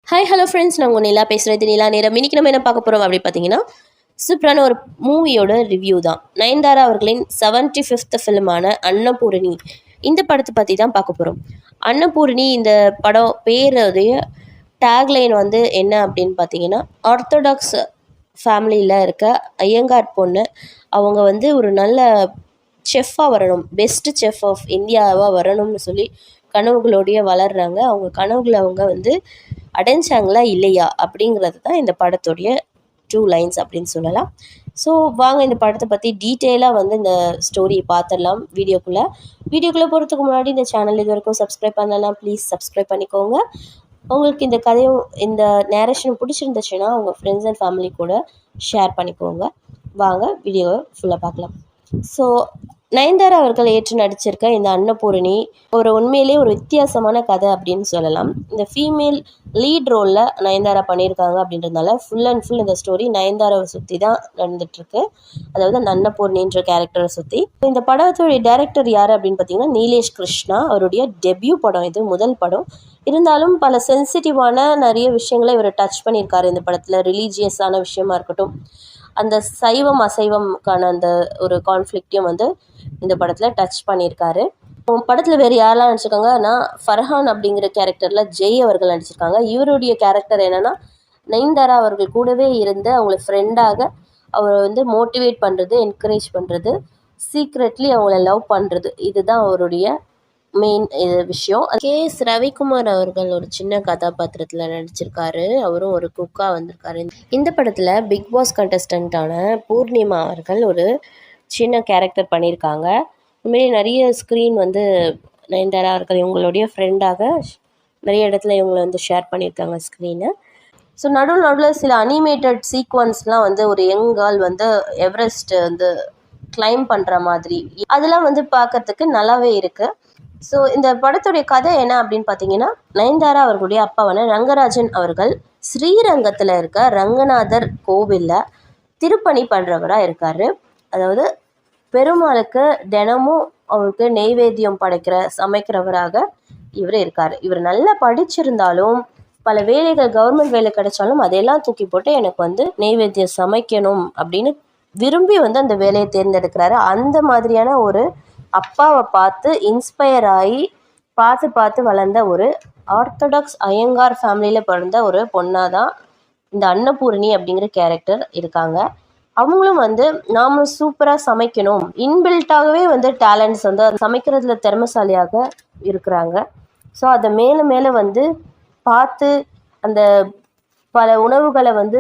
Hi hello friends, நான் உங்கள் நிலா பேசுகிறது. நிலா நேரம். இன்றைக்கி நம்ம என்ன பார்க்க போகிறோம் அப்படி பார்த்தீங்கன்னா, சூப்பரான ஒரு மூவியோட ரிவ்யூ தான். நயன்தாரா அவர்களின் 75th ஃபிலிமான அன்னபூரணி. இந்த படத்தை பற்றி தான் பார்க்க போகிறோம். அன்னபூரணி இந்த படம் பேருடைய டேக்லைன் வந்து என்ன அப்படின்னு பார்த்தீங்கன்னா, ஆர்த்தடாக்ஸ் ஃபேமிலியில் இருக்க ஐயங்கார் பொண்ணு. அவங்க வந்து ஒரு நல்ல செஃப்பாக வரணும், பெஸ்ட்டு செஃப் ஆஃப் இந்தியாவாக வரணும்னு சொல்லி கனவுகளோடையே வளர்கிறாங்க. அவங்க கனவுகளை அவங்க வந்து அடைஞ்சாங்களா இல்லையா அப்படிங்கிறது தான் இந்த படத்துடைய 2 லைன்ஸ் அப்படின்னு சொல்லலாம். ஸோ வாங்க இந்த படத்தை பற்றி டீட்டெயிலாக வந்து இந்த ஸ்டோரியை பார்த்துடலாம். வீடியோக்குள்ளே போகிறதுக்கு முன்னாடி இந்த சேனல் இது வரைக்கும் சப்ஸ்கிரைப் பண்ணலாம், ப்ளீஸ் சப்ஸ்கிரைப் பண்ணிக்கோங்க. உங்களுக்கு இந்த கதையும் இந்த நேரேஷனும் பிடிச்சிருந்துச்சுன்னா உங்கள் ஃப்ரெண்ட்ஸ் அண்ட் ஃபேமிலி கூட ஷேர் பண்ணிக்கோங்க. வாங்க வீடியோவை ஃபுல்லாக பார்க்கலாம். ஸோ நயன்தாரா அவர்கள் ஏற்று நடிச்சிருக்க இந்த அன்னபூரணி ஒரு உண்மையிலே ஒரு வித்தியாசமான கதை அப்படின்னு சொல்லலாம். இந்த ஃபீமேல் லீட் ரோலில் நயன்தாரா பண்ணியிருக்காங்க அப்படின்றதுனால ஃபுல் அண்ட் ஃபுல் இந்த ஸ்டோரி நயன்தாராவை சுற்றி தான் நடந்துகிட்ருக்கு. அதாவது அந்த அன்னபூர்ணின்ற கேரக்டரை சுற்றி. இந்த படத்துடைய டைரக்டர் யார் அப்படின்னு பார்த்தீங்கன்னா நீலேஷ் கிருஷ்ணா. அவருடைய டெபியூ படம் இது, முதல் படம். இருந்தாலும் பல சென்சிட்டிவான நிறைய விஷயங்களை இவர் டச் பண்ணியிருக்காரு இந்த படத்தில். ரிலீஜியஸான விஷயமா இருக்கட்டும், அந்த சைவம் அசைவம்கான அந்த ஒரு கான்ஃப்ளிக்டையும் வந்து இந்த படத்தில் டச் பண்ணியிருக்காரு. படத்தில் வேறு யாரெல்லாம் நடிச்சிருக்காங்கன்னா, ஃபர்ஹான் அப்படிங்கிற கேரக்டரில் ஜெய் அவர்கள் நடிச்சிருக்காங்க. இவருடைய கேரக்டர் என்னென்னா, நயன்தாரா அவர்கள் கூடவே இருந்து அவங்கள ஃப்ரெண்டாக அவரை வந்து மோட்டிவேட் பண்ணுறது, என்கரேஜ் பண்ணுறது, சீக்ரெட்லி அவங்கள லவ் பண்ணுறது, இதுதான் அவருடைய மெயின் விஷயம். எஸ் ரவிக்குமார் அவர்கள் ஒரு சின்ன கதாபாத்திரத்தில் நடிச்சிருக்காரு. அவரும் ஒரு குக்காக வந்திருக்காரு. இந்த படத்தில் பிக் பாஸ் கண்டஸ்டண்ட்டான பூர்ணிமா அவர்கள் ஒரு சின்ன கேரக்டர் பண்ணியிருக்காங்க. இதுமாரி நிறைய ஸ்க்ரீன் வந்து நயன்தாரா அவர்கள் இவங்களுடைய ஃப்ரெண்டாக நிறைய இடத்துல இவங்களை வந்து ஷேர் பண்ணியிருக்காங்க ஸ்க்ரீனை. ஸோ நடுவில் சில அனிமேட்டட் சீக்வன்ஸ்லாம் வந்து ஒரு யங் கேர்ள் வந்து எவரெஸ்ட் வந்து கிளைம் பண்ணுற மாதிரி அதெல்லாம் வந்து பார்க்கறதுக்கு நல்லாவே இருக்குது. ஸோ இந்த படத்துடைய கதை என்ன அப்படின்னு பார்த்தீங்கன்னா, நயன்தாரா அவர்களுடைய அப்பாவான ரங்கராஜன் அவர்கள் ஸ்ரீரங்கத்தில் இருக்க ரங்கநாதர் கோவிலில் திருப்பணி பண்ணுறவராக இருக்கார். அதாவது பெருமாளுக்கு தினமும் அவருக்கு நெய்வேத்தியம் சமைக்கிறவராக இவர் இருக்கார். இவர் நல்லா படிச்சிருந்தாலும் பல வேலைகள் கவர்மெண்ட் வேலை கிடைச்சாலும் அதையெல்லாம் தூக்கி போட்டு எனக்கு வந்து நெய்வேத்தியம் சமைக்கணும் அப்படின்னு விரும்பி வந்து அந்த வேலையை தேர்ந்தெடுக்கிறாரு. அந்த மாதிரியான ஒரு அப்பாவை பார்த்து இன்ஸ்பயர் ஆகி பார்த்து வளர்ந்த ஒரு ஆர்த்தடாக்ஸ் ஐயங்கார் ஃபேமிலியில் பிறந்த ஒரு பொண்ணாக தான் இந்த அன்னபூரணி அப்படிங்கிற கேரக்டர் இருக்காங்க. அவங்களும் வந்து நாம் சூப்பராக சமைக்கணும், இன்பில்ட்டாகவே வந்து டேலண்ட்ஸ் வந்து சமைக்கிறதுல திறமைசாலியாக இருக்கிறாங்க. ஸோ அதை மேலே வந்து பார்த்து அந்த பல உணவுகளை வந்து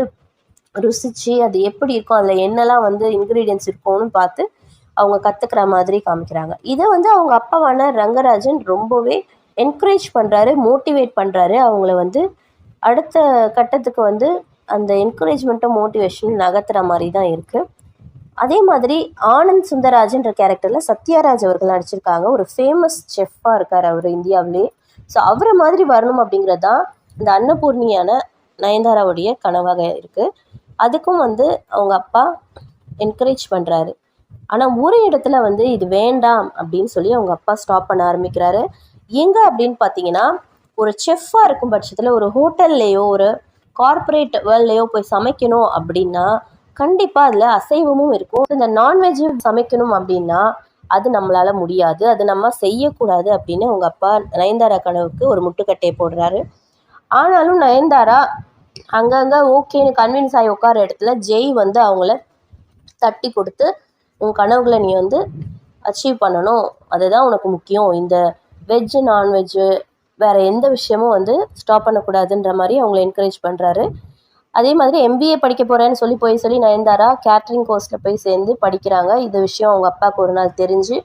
ருசித்து அது எப்படி இருக்கும், அதில் என்னெல்லாம் வந்து இன்க்ரீடியன்ஸ் இருக்கும்னு பார்த்து அவங்க கற்றுக்கிற மாதிரி காமிக்கிறாங்க. இதை வந்து அவங்க அப்பாவான ரங்கராஜன் ரொம்பவே என்கரேஜ் பண்ணுறாரு, மோட்டிவேட் பண்ணுறாரு. அவங்கள வந்து அடுத்த கட்டத்துக்கு வந்து அந்த என்கரேஜ்மெண்ட்டும் மோட்டிவேஷனும் நகர்த்துற மாதிரி தான் இருக்குது. அதே மாதிரி ஆனந்த் சுந்தராஜன்ற கேரக்டரில் சத்யராஜ் அவர்கள் நடிச்சிருக்காங்க. ஒரு ஃபேமஸ் செஃப்பாக இருக்கார் அவர் இந்தியாவிலே. ஸோ அவரை மாதிரி வரணும் அப்படிங்கிறது தான் இந்த அன்னபூர்ணியான நயன்தாராவுடைய கனவாக இருக்குது. அதுக்கும் வந்து அவங்க அப்பா என்கரேஜ் பண்ணுறாரு. ஆனால் ஒரு இடத்துல வந்து இது வேண்டாம் அப்படின்னு சொல்லி அவங்க அப்பா ஸ்டாப் பண்ண ஆரம்பிக்கிறாரு. எங்கே அப்படின்னு பார்த்தீங்கன்னா, ஒரு செஃப்பாக இருக்கும் பட்சத்தில் ஒரு ஹோட்டல்லையோ ஒரு கார்ப்பரேட் வேர்ல்ட்லையோ போய் சமைக்கணும் அப்படின்னா கண்டிப்பாக அதில் அசைவமும் இருக்கும். இந்த நான்வெஜ் சமைக்கணும் அப்படின்னா அது நம்மளால் முடியாது, அது நம்ம செய்யக்கூடாது அப்படின்னு அவங்க அப்பா நயன்தாரா கனவுக்கு ஒரு முட்டுக்கட்டையை போடுறாரு. ஆனாலும் நயன்தாரா அங்கங்கே ஓகேன்னு கன்வின்ஸ் ஆகி உட்கார இடத்துல ஜெய் வந்து அவங்கள தட்டி கொடுத்து, உன் கனவுகளை நீ வந்து அச்சீவ் பண்ணணும், அதுதான் உனக்கு முக்கியம், இந்த வெஜ்ஜு நான்வெஜ்ஜு வேறு எந்த விஷயமும் வந்து ஸ்டாப் பண்ணக்கூடாதுன்ற மாதிரி அவங்கள என்கரேஜ் பண்ணுறாரு. அதே மாதிரி MBA படிக்க போகிறேன்னு சொல்லி நயன்தாரா கேட்ரிங் கோர்ஸில் போய் சேர்ந்து படிக்கிறாங்க. இந்த விஷயம் அவங்க அப்பாவுக்கு ஒரு நாள் தெரிஞ்சு,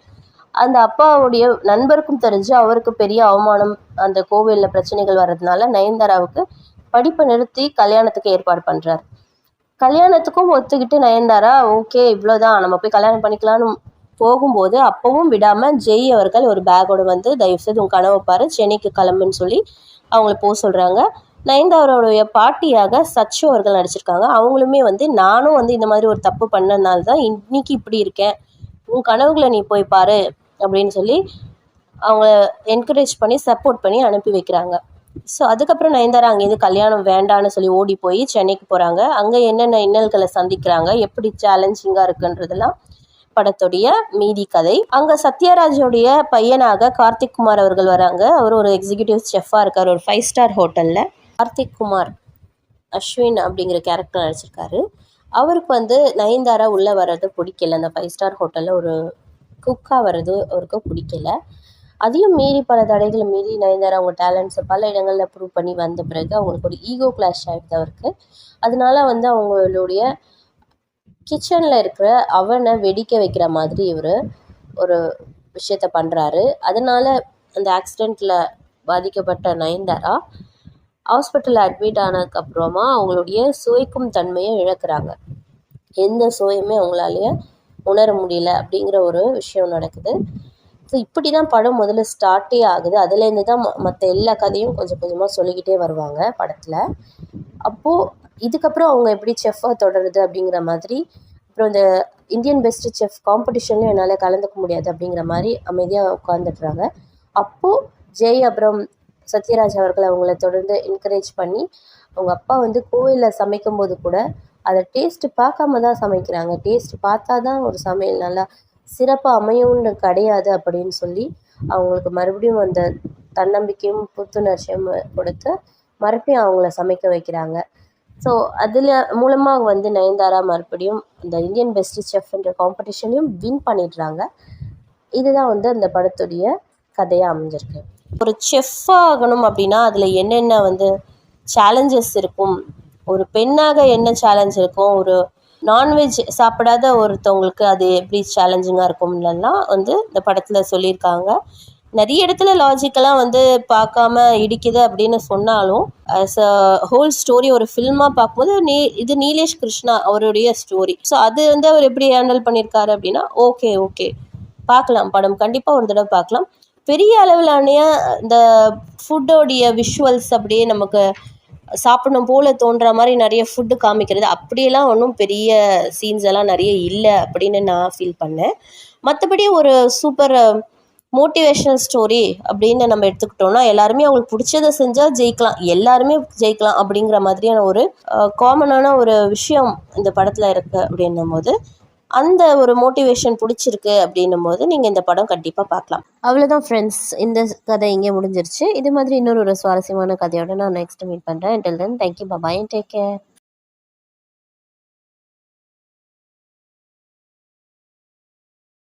அந்த அப்பாவுடைய நண்பருக்கும் தெரிஞ்சு அவருக்கு பெரிய அவமானம், அந்த கோவிலில் பிரச்சனைகள் வர்றதுனால நயன்தாராவுக்கு படிப்பை நிறுத்தி கல்யாணத்துக்கு ஏற்பாடு பண்ணுறாரு. கல்யாணத்துக்கும் ஒத்துக்கிட்டு நயன்தாரா ஓகே இவ்வளோதான் நம்ம போய் கல்யாணம் பண்ணிக்கலான்னு போகும்போது அப்பவும் விடாமல் ஜெய் அவர்கள் ஒரு பேக்கோடு வந்து தயவுசெய்து உன் கனவை பாரு, சென்னைக்கு கிளம்புன்னு சொல்லி அவங்கள போக சொல்கிறாங்க. நயன்தாராவுடைய பாட்டியாக சச்சு அவர்கள் நடிச்சிருக்காங்க. அவங்களுமே வந்து நானும் வந்து இந்த மாதிரி ஒரு தப்பு பண்ணனால தான் இன்னைக்கு இப்படி இருக்கேன், உன் கனவுகளை நீ போய் பாரு அப்படின்னு சொல்லி அவங்க என்கரேஜ் பண்ணி சப்போர்ட் பண்ணி அனுப்பி வைக்கிறாங்க. ஸோ அதுக்கப்புறம் நயன்தாரா அங்கேருந்து கல்யாணம் வேண்டான்னு சொல்லி ஓடி போய் சென்னைக்கு போகிறாங்க. அங்கே என்னென்ன இன்னல்களை சந்திக்கிறாங்க, எப்படி சேலஞ்சிங்காக இருக்குன்றதெல்லாம் படத்துடைய மீதி கதை. அங்கே சத்யராஜோடைய பையனாக கார்த்திக் குமார் அவர்கள் வராங்க. அவர் ஒரு எக்ஸிக்யூட்டிவ் செஃப்பாக இருக்கார் ஒரு 5 ஸ்டார் ஹோட்டலில். கார்த்திக் குமார் அஸ்வின் அப்படிங்கிற கேரக்டர் நடிச்சிருக்காரு. அவருக்கு வந்து நயன்தாரா உள்ளே வர்றது பிடிக்கல. அந்த 5 ஸ்டார் ஹோட்டலில் ஒரு குக்காக வர்றது அவருக்கு பிடிக்கல. அதையும் மீறி பல தடைகளை மீறி நயன்தாரா அவங்க டேலண்ட்ஸை பல இடங்களில் ப்ரூவ் பண்ணி வந்த பிறகு அவங்களுக்கு ஒரு ஈகோ கிளாஷ் ஆகிடுது அவருக்கு. அதனால வந்து அவங்களுடைய கிச்சனில் இருக்கிற அவனை வெடிக்க வைக்கிற மாதிரி இவர் ஒரு விஷயத்த பண்ணுறாரு. அதனால் அந்த ஆக்சிடெண்ட்டில் பாதிக்கப்பட்ட நயன்தாரா ஹாஸ்பிட்டலில் அட்மிட் ஆனதுக்கப்புறமா அவங்களுடைய சுவைக்கும் தன்மையை இழக்கிறாங்க. எந்த சுவையுமே அவங்களாலேயே உணர முடியல அப்படிங்கிற ஒரு விஷயம் நடக்குது. ஸோ இப்படி தான் படம் முதல்ல ஸ்டார்ட்டே ஆகுது. அதுலேருந்து தான் மற்ற எல்லா கதையும் கொஞ்சம் கொஞ்சமாக சொல்லிக்கிட்டே வருவாங்க படத்தில். அப்போது இதுக்கப்புறம் அவங்க எப்படி செஃப்பாக தொடருது அப்படிங்கிற மாதிரி, அப்புறம் இந்த இந்தியன் பெஸ்ட் செஃப் காம்படிஷன்லையும் என்னால் கலந்துக்க முடியாது அப்படிங்கிற மாதிரி அமைதியாக உட்காந்துட்றாங்க. அப்போது ஜெய் அப்புறம் சத்யராஜ் அவர்கள் அவங்கள தொடர்ந்து என்கரேஜ் பண்ணி, அவங்க அப்பா வந்து கோவிலில் சமைக்கும்போது கூட அதை டேஸ்ட்டு பார்க்காம தான் சமைக்கிறாங்க. டேஸ்ட்டு பார்த்தா தான் ஒரு சமையல் நல்லா சிறப்பாக அமையும்னு கிடையாது அப்படின்னு சொல்லி அவங்களுக்கு மறுபடியும் அந்த தன்னம்பிக்கையும் புத்துணர்ச்சியும் கொடுத்து மறுபடியும் அவங்கள சமைக்க வைக்கிறாங்க. ஸோ அதில் மூலமாக வந்து நயன்தாரா மறுபடியும் அந்த இந்தியன் பெஸ்ட் செஃப்ன்ற காம்படிஷனையும் வின் பண்ணிடுறாங்க. இதுதான் வந்து அந்த படத்துடைய கதையாக அமைஞ்சிருக்கு. ஒரு செஃப்பாக ஆகணும் அப்படின்னா அதில் என்னென்ன வந்து சேலஞ்சஸ் இருக்கும், ஒரு பெண்ணாக என்ன சேலஞ்ச் இருக்கும், ஒரு நான்வெஜ் சாப்பிடாத ஒருத்தவங்களுக்கு அது எப்படி சேலஞ்சிங்காக இருக்கும்லாம் வந்து இந்த படத்தில் சொல்லியிருக்காங்க. நிறைய இடத்துல லாஜிக்கெல்லாம் வந்து பார்க்காம இடிக்குது அப்படின்னு சொன்னாலும் ஆஸ் அ ஹோல் ஸ்டோரி ஒரு ஃபில்மாக பார்க்கும்போது இது நீலேஷ் கிருஷ்ணா அவருடைய ஸ்டோரி. ஸோ அது வந்து அவர் எப்படி ஹேண்டில் பண்ணியிருக்காரு அப்படின்னா ஓகே பார்க்கலாம், படம் கண்டிப்பாக ஒரு தடவை பார்க்கலாம். பெரிய அளவிலான இந்த ஃபுட்டோடைய விஷுவல்ஸ் அப்படியே நமக்கு சாப்பிடணும் போல் தோன்ற மாதிரி நிறைய ஃபுட்டு காமிக்கிறது அப்படியெல்லாம் ஒன்றும் பெரிய சீன்ஸ் எல்லாம் நிறைய இல்லை அப்படின்னு நான் ஃபீல் பண்ணேன். மற்றபடி ஒரு சூப்பர் மோட்டிவேஷ்னல் ஸ்டோரி அப்படின்னு நம்ம எடுத்துக்கிட்டோம்னா எல்லாருமே அவங்களுக்கு பிடிச்சதை செஞ்சால் ஜெயிக்கலாம், எல்லாருமே ஜெயிக்கலாம் அப்படிங்கிற மாதிரியான ஒரு காமனான ஒரு விஷயம் இந்த படத்தில் இருக்குது அப்படின்னும் போது அந்த ஒரு மோட்டிவேஷன் பிடிச்சிருக்கு அப்படின்னும் போது நீங்கள் இந்த படம் கண்டிப்பாக பார்க்கலாம். அவ்வளோதான் ஃப்ரெண்ட்ஸ், இந்த கதை இங்கே முடிஞ்சிருச்சு. இது மாதிரி இன்னொரு சுவாரஸ்யமான கதையோட நான் நெக்ஸ்ட் மீட் பண்ணுறேன். until then thank you, bye bye and take care.